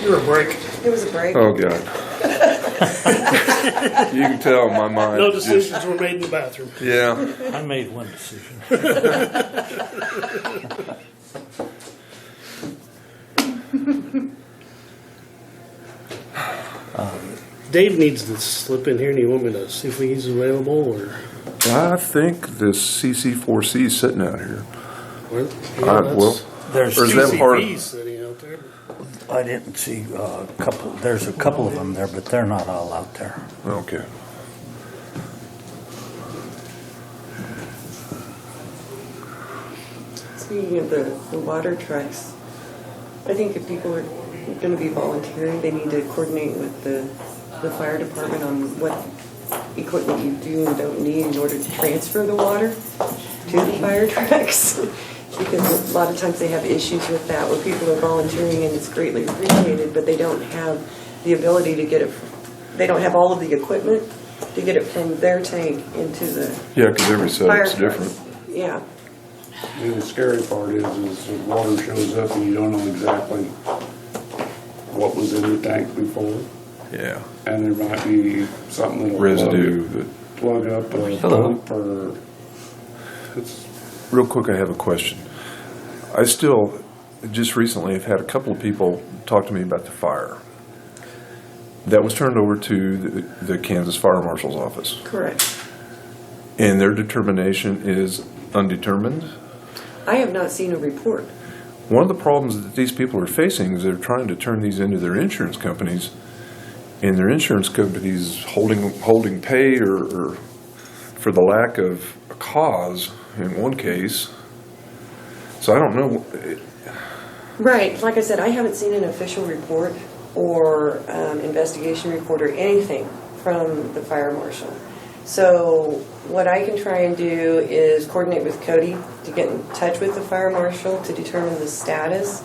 You were a break. It was a break. Oh, God. You can tell my mind. No just- decisions were made in the bathroom. Yeah. I made one decision. Dave needs to slip in here, and you want me to see if he's available, or? I think this CC4C is sitting out here. Well, There's Or is that part- CCV's sitting out there. I didn't see a couple. There's a couple of them there, but they're not all out there. Okay. Speaking of the water trucks, I think if people are going to be volunteering, they need to coordinate with the fire department on what equipment you do and don't need in order to transfer the water to the fire trucks. Because a lot of times they have issues with that, where people are volunteering and it's greatly appreciated, but they don't have the ability to get it, they don't have all of the equipment to get it from their tank into the Yeah, because every fire setup's different. trucks. Yeah. And the scary part is the water shows up and you don't know exactly what was in the tank before. Yeah. And there might be something that'll Residue. That, plug up a Hello. pump or it's real quick, I have a question. I still, just recently, have had a couple of people talk to me about the fire. That was turned over to the Kansas Fire Marshal's office. Correct. And their determination is undetermined. I have not seen a report. One of the problems that these people are facing is they're trying to turn these into their insurance companies, and their insurance companies holding pay or for the lack of a cause in one case. So I don't know. Right. Like I said, I haven't seen an official report or investigation report or anything from the fire marshal. So what I can try and do is coordinate with Cody to get in touch with the fire marshal to determine the status,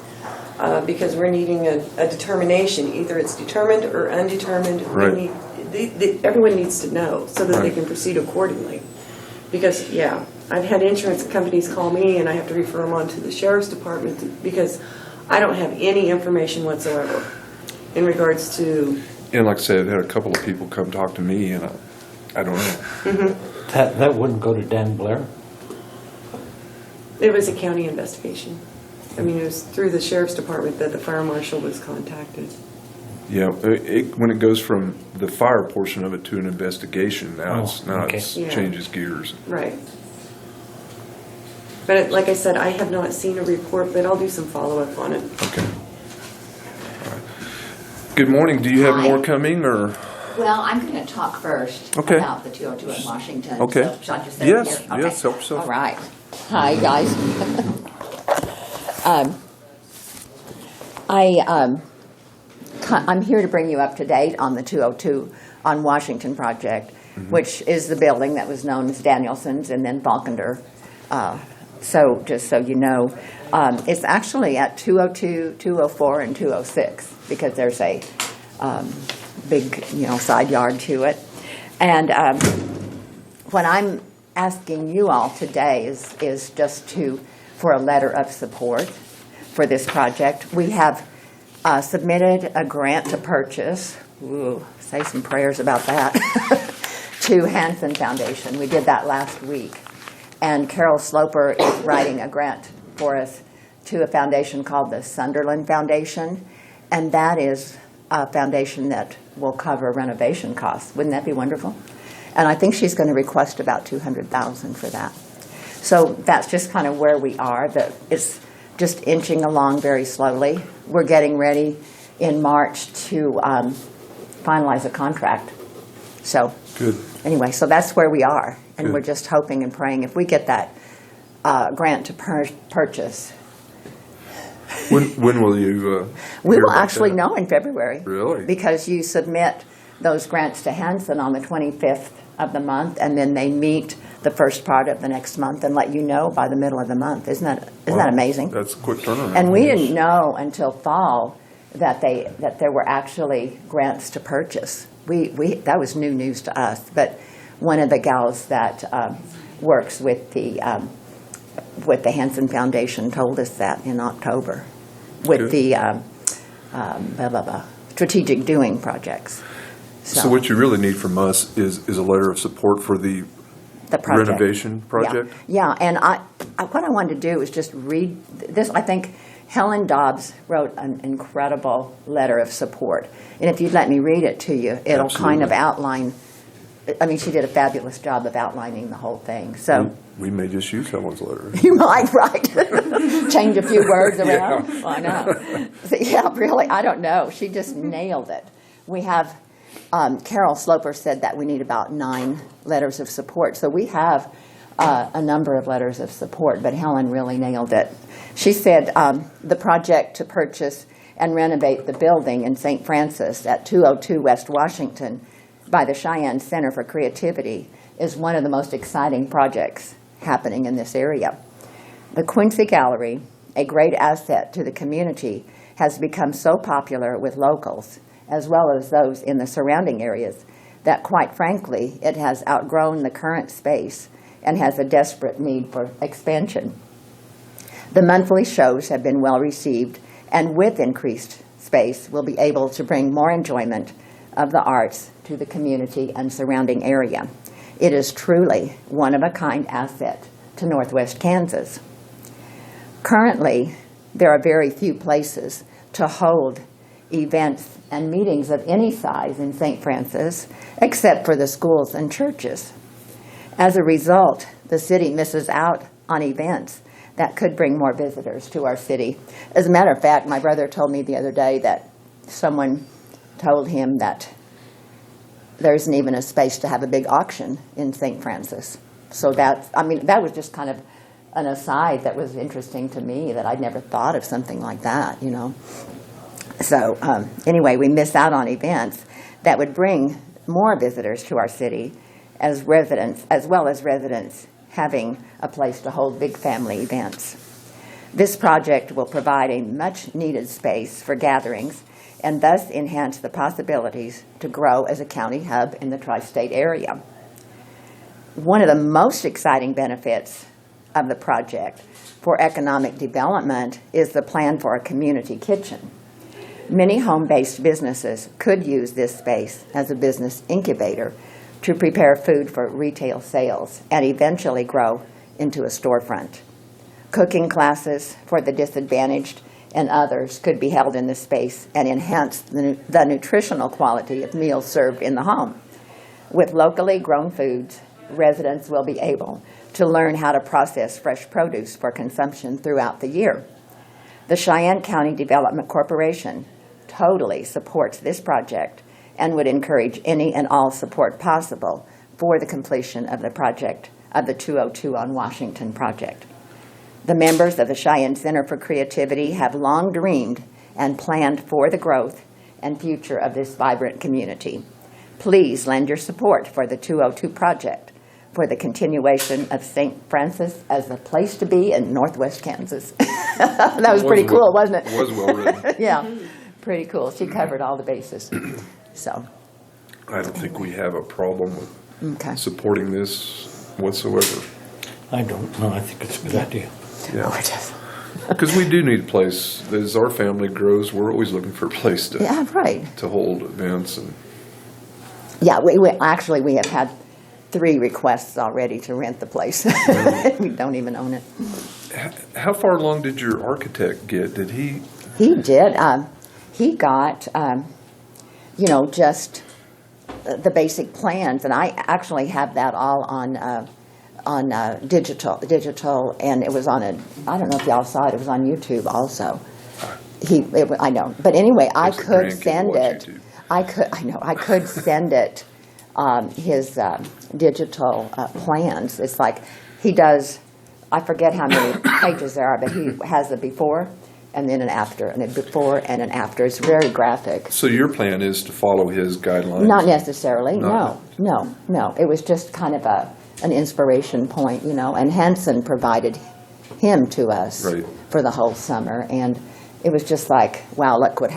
because we're needing a determination. Either it's determined or undetermined. Right. Everyone needs to know so that they Right. can proceed accordingly. Because, yeah, I've had insurance companies call me and I have to refer them on to the sheriff's department because I don't have any information whatsoever in regards to, And like I said, I've had a couple of people come talk to me, and I don't know. That wouldn't go to Dan Blair? it was a county investigation. I mean, it was through the sheriff's department that the fire marshal was contacted. Yeah, when it goes from the fire portion of it to an investigation, now okay. it's Yeah. changes gears. Right. But like I said, I have not seen a report, but I'll do some follow-up on it. Okay. All right. Good morning. Do you have Hi. more coming, or? Well, I'm going to talk first Okay. about the 202 in Washington. Okay. So, shall I just say Yes, it here? yes, help yourself. All right. Hi, guys. I'm here to bring you up to date on the 202 on Washington project, which is the building that was known as Danielson's and then Falkender. So just so you know, it's actually at 202, 204, and 206 because there's a big, side yard to it. And what I'm asking you all today is just for a letter of support for this project. We have submitted a grant to purchase, say some prayers about that, to Hansen Foundation. We did that last week. And Carol Sloper is writing a grant for us to a foundation called the Sunderland Foundation. And that is a foundation that will cover renovation costs. Wouldn't that be wonderful? And I think she's going to request about $200,000 for that. So that's just kind of where we are. It's just inching along very slowly. We're getting ready in March to finalize a contract. So Good. anyway, so that's where we are. And Good. we're just hoping and praying if we get that grant to purchase. When will you? We hear will about actually that? know in February. Really? Because you submit those grants to Hanson on the 25th of the month, and then they meet the first part of the next month and let you know by the middle of the month. Isn't that Wow, amazing? That's a quick turnaround. And we didn't know until fall that there were actually grants to purchase. That was new news to us. But one of the gals that works with the Hansen Foundation told us that in October with Good. the strategic doing projects. So what you really need from us is a letter of support for the project. renovation project? Yeah, and what I wanted to do is just read this. I think Helen Dobbs wrote an incredible letter of support. And if you'd let me read it to you, it'll kind of outline, I mean, she did a fabulous job of outlining the whole thing. So We may just use Helen's letter. you might, right? Change a few words around. Yeah. Why not? So, yeah, really, I don't know. She just nailed it. We have, Carol Sloper said that we need about 9 letters of support. So we have a number of letters of support, but Helen really nailed it. She said the project to purchase and renovate the building in St. Francis at 202 West Washington by the Cheyenne Center for Creativity is one of the most exciting projects happening in this area. The Quincy Gallery, a great asset to the community, has become so popular with locals, as well as those in the surrounding areas, that quite frankly, it has outgrown the current space and has a desperate need for expansion. The monthly shows have been well received, and with increased space, we'll be able to bring more enjoyment of the arts to the community and surrounding area. It is truly one-of-a-kind asset to Northwest Kansas. Currently, there are very few places to hold events and meetings of any size in St. Francis, except for the schools and churches. As a result, the city misses out on events that could bring more visitors to our city. As a matter of fact, my brother told me the other day that someone told him that there isn't even a space to have a big auction in St. Francis. So that was just kind of an aside that was interesting to me, that I'd never thought of something like that, you know. So anyway, we miss out on events that would bring more visitors to our city as residents, as well as residents having a place to hold big family events. This project will provide a much-needed space for gatherings and thus enhance the possibilities to grow as a county hub in the tri-state area. One of the most exciting benefits of the project for economic development is the plan for a community kitchen. Many home-based businesses could use this space as a business incubator to prepare food for retail sales and eventually grow into a storefront. Cooking classes for the disadvantaged and others could be held in the space and enhance the nutritional quality of meals served in the home. With locally grown foods, residents will be able to learn how to process fresh produce for consumption throughout the year. The Cheyenne County Development Corporation totally supports this project and would encourage any and all support possible for the completion of the project of the 202 on Washington project. The members of the Cheyenne Center for Creativity have long dreamed and planned for the growth and future of this vibrant community. Please lend your support for the 202 project for the continuation of St. Francis as the place to be in Northwest Kansas. That was pretty cool, wasn't it? It was well written. Yeah, pretty cool. She covered all the bases. So, I don't think we have a problem with okay. supporting this whatsoever. I don't know, I think it's a good idea. Yeah, Oh, it is. because we do need a place. As our family grows, we're always looking for a place to Yeah, right. hold events. And Yeah, we have had 3 requests already to rent the place. We don't even own it. how far along did your architect get? Did he? He did. He got, just the basic plans, and I actually have that all on digital, and it was on I don't know if y'all saw it. It was on YouTube also. I know, but anyway, I Guess the could grandkids send watch it. YouTube. I could send it. His digital plans. It's like he does. I forget how many pages there are, but he has a before and then an after, and a before and an after. It's very graphic. So your plan is to follow his guidelines? Not necessarily. No. No. It was just kind of an inspiration point, And Hanson provided him to us Right. for the whole summer, and it was just like, wow, what could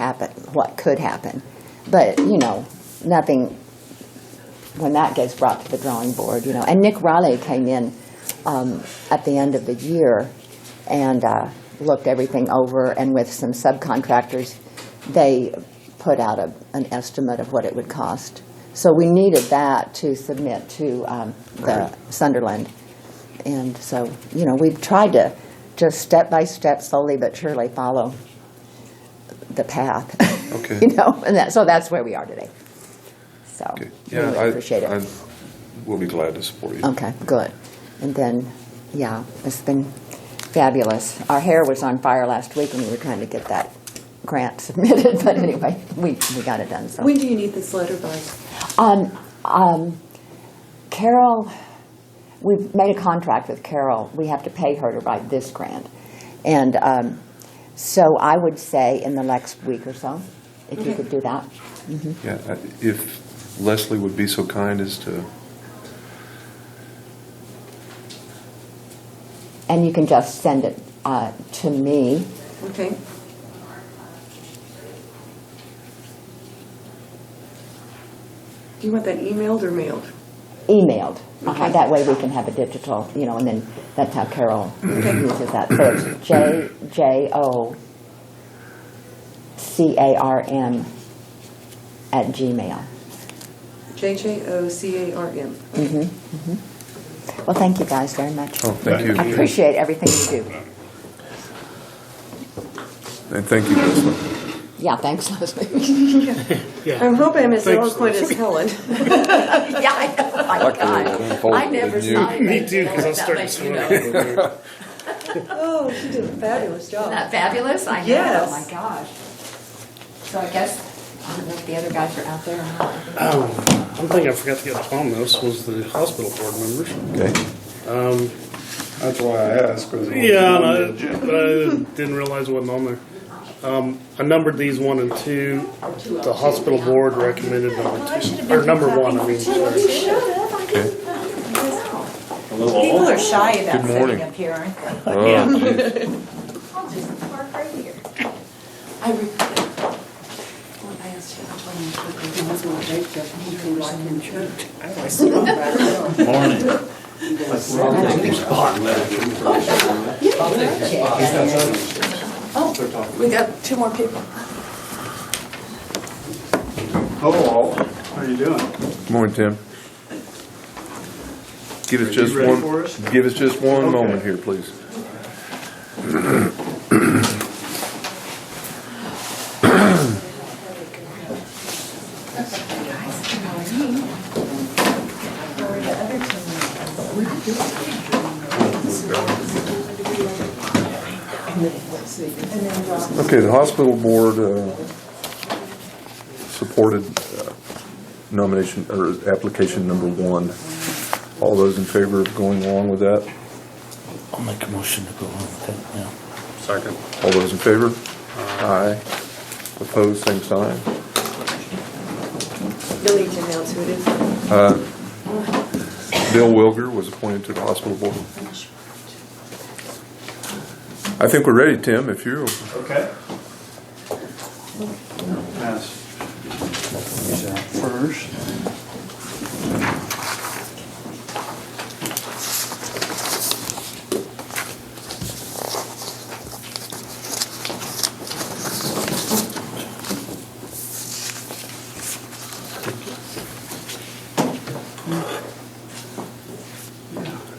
happen? But nothing. When that gets brought to the drawing board, And Nick Raleigh came in at the end of the year and looked everything over, and with some subcontractors, they put out an estimate of what it would cost. So we needed that to submit to the Sunderland. And so, we've tried to just step by step, slowly but surely follow the path. Okay. And so that's where we are today. So, Okay. really appreciate it. We'll be glad to support you. Okay, good. And then, yeah, it's been fabulous. Our hair was on fire last week when we were trying to get that grant submitted, but anyway, we got it done, so. When do you need this letter by? Carol, we've made a contract with Carol. We have to pay her to write this grant. And so I would say in the next week or so, if you could do that. Yeah, if Leslie would be so kind as to, And you can just send it to me. Okay. Do you want that emailed or mailed? Emailed. Okay. That way we can have a digital, and then that's how Carol uses that. So it's JJOCARM@gmail. JJOCARM. Well, thank you guys very much. oh, thank you. I appreciate everything you do. And thank you, Leslie. Yeah, thanks, Leslie. Yeah. I'm hoping I'm as Thanks, eloquent as Helen. Yeah, I know. Oh my Luckily, God. it unfolded I never in you. saw it. Me too, because I That started makes me swimming. know. Oh, she did a fabulous job. Isn't that fabulous? I know. Yes. Oh my gosh. So I guess, I don't know if the other guys are out there or not. One thing I forgot to get on this was the hospital board members. Okay. That's why I asked, because. Yeah, and I didn't realize it wasn't on there. I numbered these 1 and 2. The hospital board recommended number 2, or number 1, I mean, sorry. Okay. People are shy about Good morning. sitting up here, aren't they? Oh, I'll just park right here. I recorded. Well, I asked him Oh, we got 2 more people. Hello, how you doing? Good morning, Tim. Give us Are just you ready one. for us? Give us just one Okay. moment here, please. Okay, the hospital board supported nomination or application number 1. All those in favor of going along with that? I'll make a motion to go along with it, yeah. Second. All those in favor? Aye. Opposed, same sign. You'll need to announce who it is. Bill Wilger was appointed to the hospital board. I think we're ready, Tim, if you're, Okay. Pass. These out first.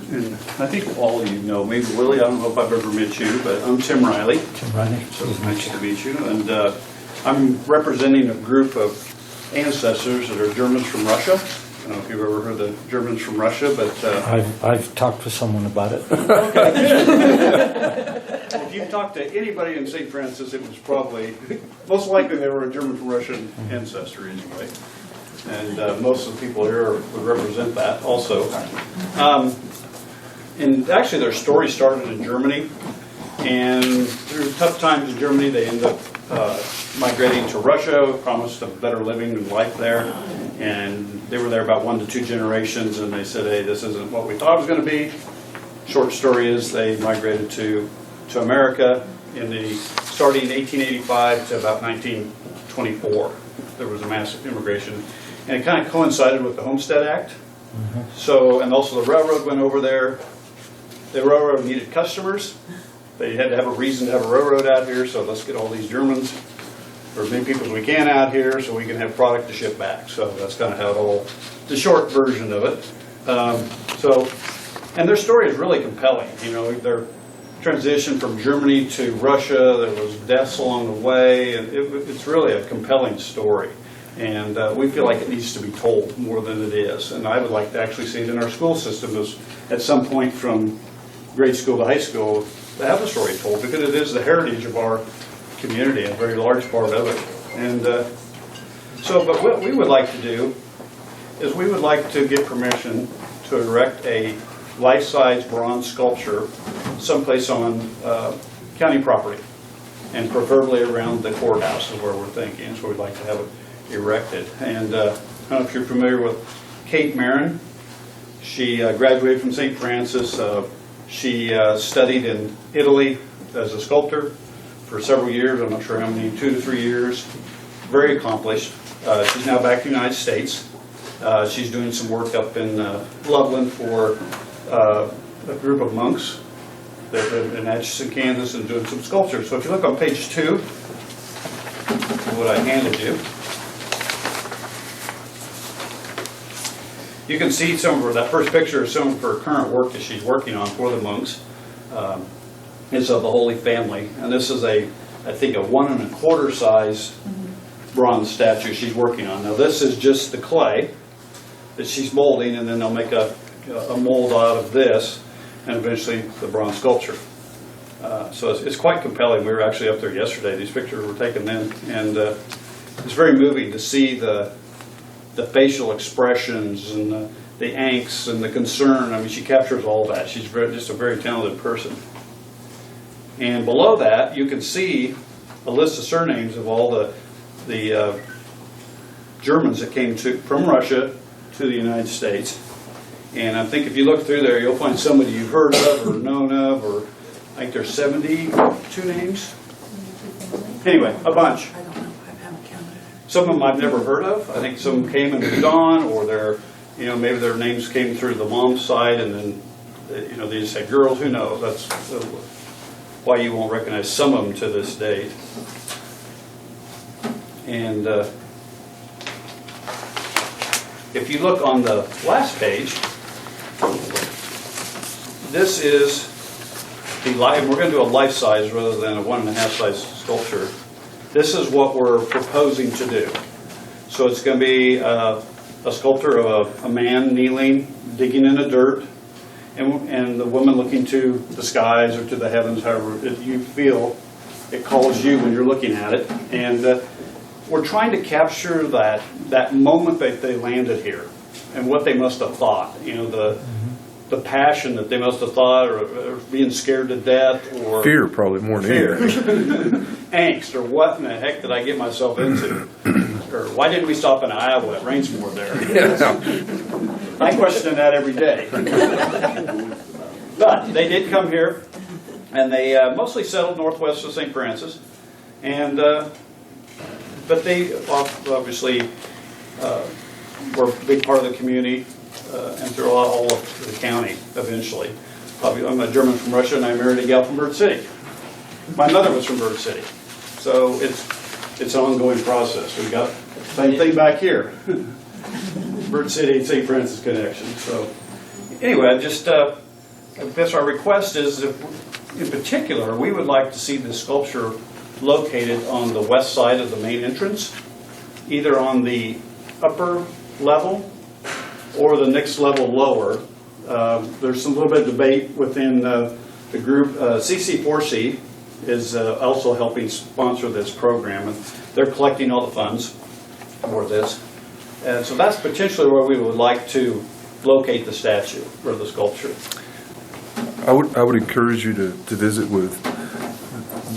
And I think all of you know me. Willie, I don't know if I've ever met you, but I'm Tim Riley. Tim Riley? So nice to meet you. And I'm representing a group of ancestors that are Germans from Russia. I don't know if you've ever heard of Germans from Russia, but I've talked to someone about it. if you've talked to anybody in St. Francis, it was probably, most likely they were a German from Russian ancestry anyway. And most of the people here would represent that also. And actually their story started in Germany. And through tough times in Germany, they ended up migrating to Russia, promised a better living and life there. And they were there about 1 to 2 generations, and they said, hey, this isn't what we thought it was going to be. Short story is they migrated to America starting in 1885 to about 1924. There was a massive immigration. And it kind of coincided with the Homestead Act. So, and also the railroad went over there. The railroad needed customers. They had to have a reason to have a railroad out here, so let's get all these Germans. for as many people as we can out here so we can have product to ship back. So that's kind of how it all, the short version of it. And their story is really compelling. You know, their transition from Germany to Russia, there was deaths along the way, and it's really a compelling story. And we feel like it needs to be told more than it is. And I would like to actually see it in our school system as at some point from grade school to high school to have a story told, because it is the heritage of our community, a very large part of it. And but what we would like to do is we would like to get permission to erect a life-size bronze sculpture someplace on county property, and preferably around the courthouse is where we're thinking. So we'd like to have it erected. And I don't know if you're familiar with Kate Marin. She graduated from St. Francis. She studied in Italy as a sculptor for several years. I'm not sure how many, 2 to 3 years. Very accomplished. She's now back in the United States. She's doing some work up in Loveland for a group of monks that live in Atchison, Kansas, and doing some sculptures. So if you look on page 2, what I handed you, you can see some of her, that first picture is some of her current work that she's working on for the monks. It's of the Holy Family, and this is I think a 1 1/4 size bronze statue she's working on. Now this is just the clay that she's molding, and then they'll make a mold out of this, and eventually the bronze sculpture. So it's quite compelling. We were actually up there yesterday. These pictures were taken then, and it's very moving to see the facial expressions and the angst and the concern. I mean, she captures all that. She's just a very talented person. And below that, you can see a list of surnames of all the Germans that came from Russia to the United States. And I think if you look through there, you'll find somebody you've heard of or known of, or I think there's 72 names. Anyway, a bunch. I don't know, I haven't counted. Some of them I've never heard of. I think some came and moved on, or maybe their names came through the mom's side, and then, they just had girls. Who knows? That's why you won't recognize some of them to this date. And if you look on the last page, this is we're going to do a life size rather than a 1 1/2 size sculpture. This is what we're proposing to do. So it's going to be a sculpture of a man kneeling, digging in the dirt, and the woman looking to the skies or to the heavens, however you feel it calls you when you're looking at it. And we're trying to capture that moment that they landed here and what they must have thought. The passion that they must have thought, or being scared to death, or Fear, probably more than fear, anything. angst, or what in the heck did I get myself into? Or why didn't we stop in Iowa? It rains more there. I question that every day. But they did come here, and they mostly settled northwest of St. Francis, and but they obviously were a big part of the community and throughout all of the county eventually. I'm a German from Russia, and I married a gal from Bird City. My mother was from Bird City, so it's an ongoing process. We've got the same thing back here. Bird City and St. Francis connection. So anyway, I guess our request is, in particular, we would like to see this sculpture located on the west side of the main entrance, either on the upper level or the next level lower. There's a little bit of debate within the group. CC4C is also helping sponsor this program, and they're collecting all the funds for this. And so that's potentially where we would like to locate the statue or the sculpture. I would encourage you to visit with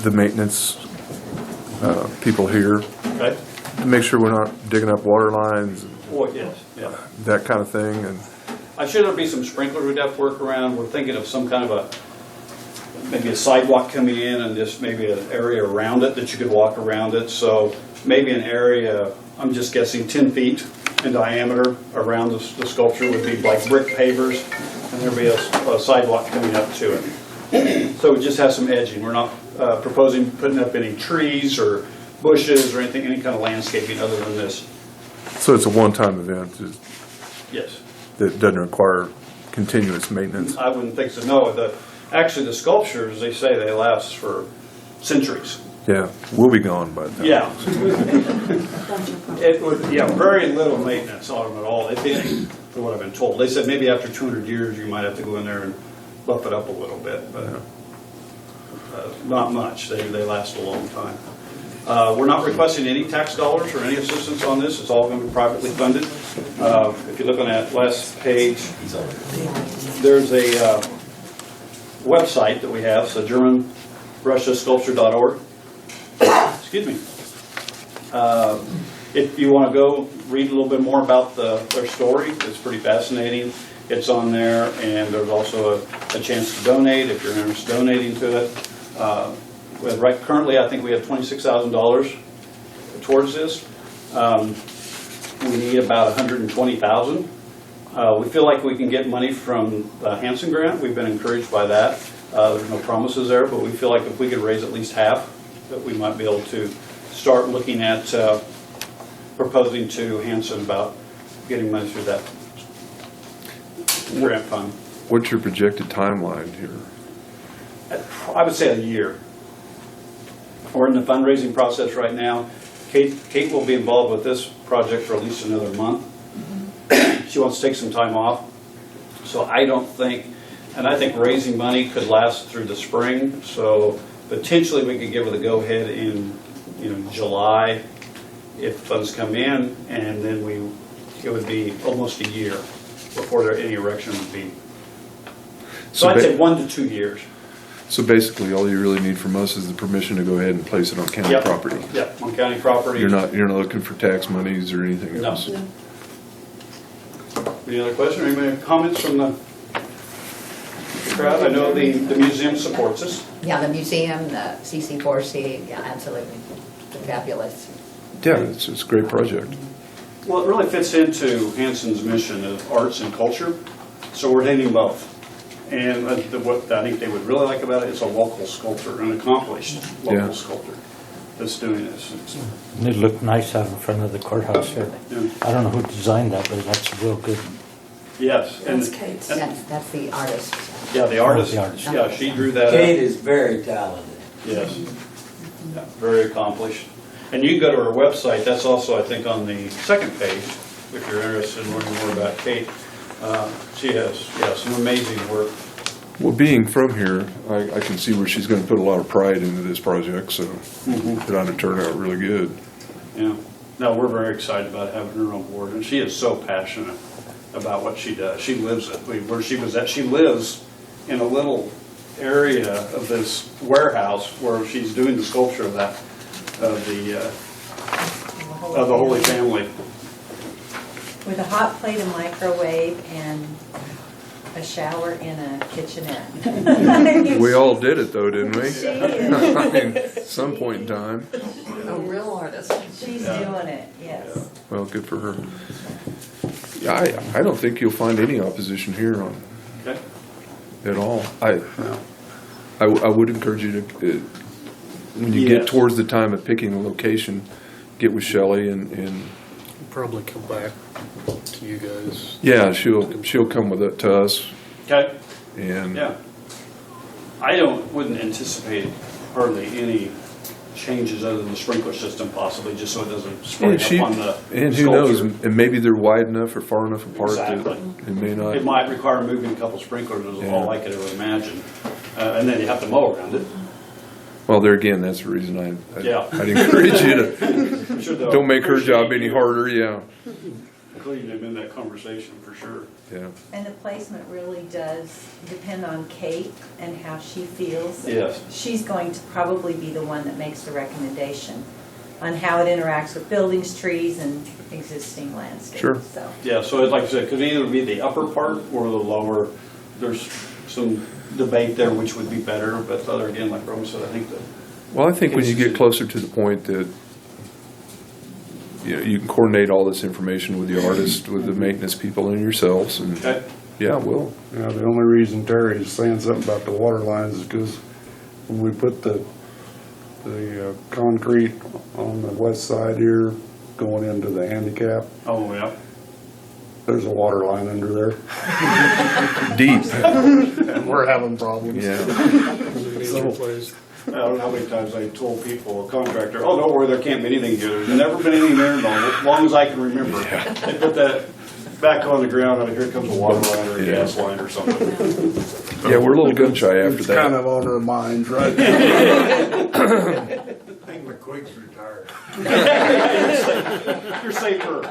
the maintenance people here Okay? to make sure we're not digging up water lines, Well, yes, yeah. that kind of thing. And I'm sure there'll be some sprinkler we'd have to work around. We're thinking of some kind of maybe a sidewalk coming in, and just maybe an area around it that you could walk around it. So maybe an area, I'm just guessing 10 feet in diameter around the sculpture would be like brick pavers, and there'd be a sidewalk coming up to it. So it just has some edging. We're not proposing putting up any trees or bushes or anything, any kind of landscaping other than this. So it's a one-time event Yes. that doesn't require continuous maintenance? I wouldn't think so, no. Actually, the sculptures, they say they last for centuries. Yeah, we'll be gone by the time. Yeah. It would, yeah, very little maintenance on them at all, if any, for what I've been told. They said maybe after 200 years, you might have to go in there and buff it up a little bit, but not much. They last a long time. We're not requesting any tax dollars or any assistance on this. It's all going to be privately funded. If you're looking at last page, there's a website that we have, so GermanRussiaSculpture.org. Excuse me. If you want to go read a little bit more about their story, it's pretty fascinating. It's on there, and there's also a chance to donate if you're interested in donating to it. Currently, I think we have $26,000 towards this. We need about $120,000. We feel like we can get money from the Hanson grant. We've been encouraged by that. There's no promises there, but we feel like if we could raise at least half, that we might be able to start looking at proposing to Hanson about getting money through that grant fund. What's your projected timeline here? I would say a year. We're in the fundraising process right now. Kate will be involved with this project for at least another month. She wants to take some time off. So I don't think, and I think raising money could last through the spring. So potentially we could give her the go-ahead in July if funds come in, and then it would be almost a year before any erection would be. So I'd say 1 to 2 years. So basically, all you really need from us is the permission to go ahead and place it on county Yep. property. Yep, on county property. You're not looking for tax monies or anything No. else? Any other questions or any comments from the crowd? I know the museum supports us. Yeah, the museum, the CC4C, yeah, absolutely. Fabulous. Yeah, it's a great project. Well, it really fits into Hanson's mission of arts and culture, so we're hitting both. And what I think they would really like about it is a local sculptor, an accomplished local Yeah. sculptor that's doing this. And it looked nice out in front of the courthouse here. Yeah. I don't know who designed that, but that's real good. Yes. and- That's Kate's. That's the artist. Yeah, the artist, the artist. yeah, she drew that up. Kate is very talented. Yes. Yeah, very accomplished. And you can go to her website, that's also, I think, on the second page, if you're interested in learning more about Kate. She has, some amazing work. Well, being from here, I can see where she's going to put a lot of pride into this project, so it ought to turn out really good. Yeah. No, we're very excited about having her on board, and she is so passionate about what she does. She lives it. Where she was at, she lives in a little area of this warehouse where she's doing the sculpture of the Holy Family. With a hot plate, a microwave, and a shower in a kitchenette. We all did it though, didn't we? She I is. mean, at some point in time. A real artist. She's doing it, yes. Well, good for her. Yeah, I don't think you'll find any opposition here on Okay? at all. I would encourage you to, when you get Yes. towards the time of picking a location, get with Shelley and Probably come back to you guys. yeah, she'll come with it to us Okay? and Yeah. I wouldn't anticipate hardly any changes other than the sprinkler system possibly, just so it doesn't spray and up on the and who knows, sculpture. and maybe they're wide enough or far enough apart Exactly. that it may not. It might require moving a couple sprinklers is Yeah. all I could ever imagine. And then you have to mow around it. Well, there again, that's the reason Yeah. I'd encourage you to I'm sure they'll don't make her job appreciate any you harder. Yeah, including them in that conversation for sure. yeah. And the placement really does depend on Kate and how she feels. Yes. She's going to probably be the one that makes the recommendation on how it interacts with buildings, trees, and existing landscapes. Sure. So, Yeah, so like I said, it could either be the upper part or the lower. There's some debate there which would be better, but other again, like Rome said, I think that, Well, I think when you get closer to the point that you can coordinate all this information with the artist, with the maintenance people, and yourselves, and okay, yeah, we'll. Yeah, the only reason Terry is saying something about the water lines is because when we put the the concrete on the west side here going into the handicap. Oh, yeah. There's a water line under there. Deep. And we're having problems. Yeah. Needs replaced. I don't know how many times I told people, a contractor, oh, don't worry, there can't be anything here. There's never been anything there as long as I can remember. They put that back on the ground, and here comes a water line or a Yeah. gas line or something. Yeah, we're a little gun shy after It's kind that. of on our minds, right? I think McQuick's retired. You're safer.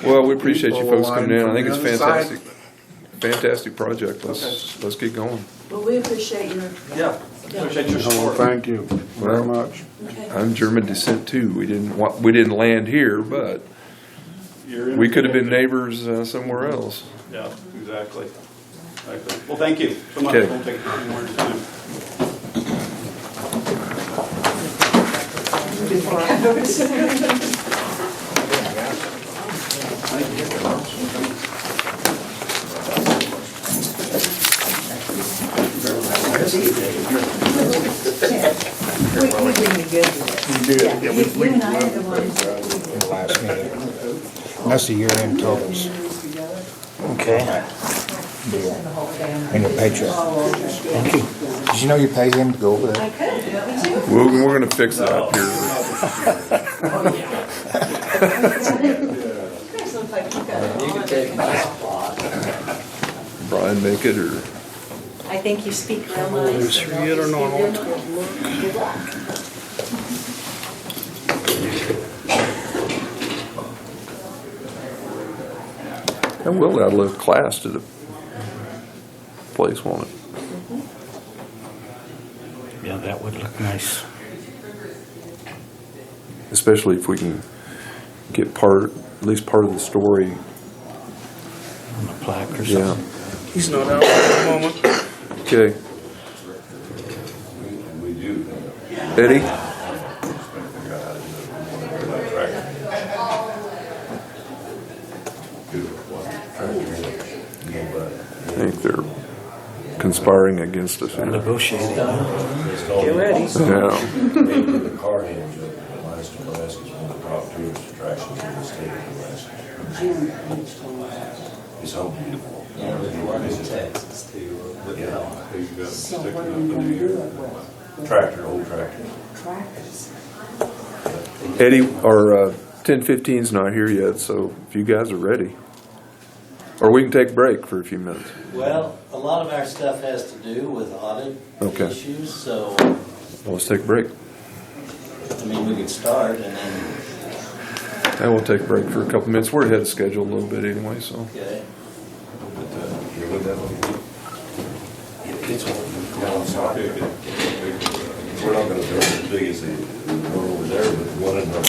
Well, we appreciate you folks Line coming in. I from think the it's other side. fantastic. Fantastic project. Let's get going. Well, we appreciate your, Yeah, appreciate your Oh, support. thank you very Well, much. okay. I'm German descent too. We didn't land here, but You're in- we could have been neighbors somewhere else. Yeah, exactly. Well, thank you so much. Okay. Don't take any more time. We bring the good with You did. it. You and I are the ones. Last meeting. That's the year-end totals. Okay. And your paycheck. Thank you. Did you know you pay him to go over there? I could, you want me to? We're going to fix that up here. You guys look like you got it on. Brian make it, or I think you speak real nice. Sure you don't know what Good luck. and we'll add a little class to the place, won't it? Yeah, that would look nice. Especially if we can get at least part of the story. On a plaque or Yeah. something. He's not out at the moment. Okay. Eddie? I think they're conspiring against us here. Negotiating. Get ready. Yeah. The car hands up, Alaska Alaska is one of the top tourist attractions in the state of Alaska. It's so beautiful. Yeah, Texas too. So what are you gonna do it with? Tractor, old tractor. Tractors? Eddie, our 10:15's not here yet, so if you guys are ready. Or we can take a break for a few minutes. Well, a lot of our stuff has to do with audit Okay. issues, so, Well, let's take a break. I mean, we could start and then, And we'll take a break for a couple minutes. We're ahead of schedule a little bit anyway, so. okay. We're not gonna build as big as the one over there, but one in the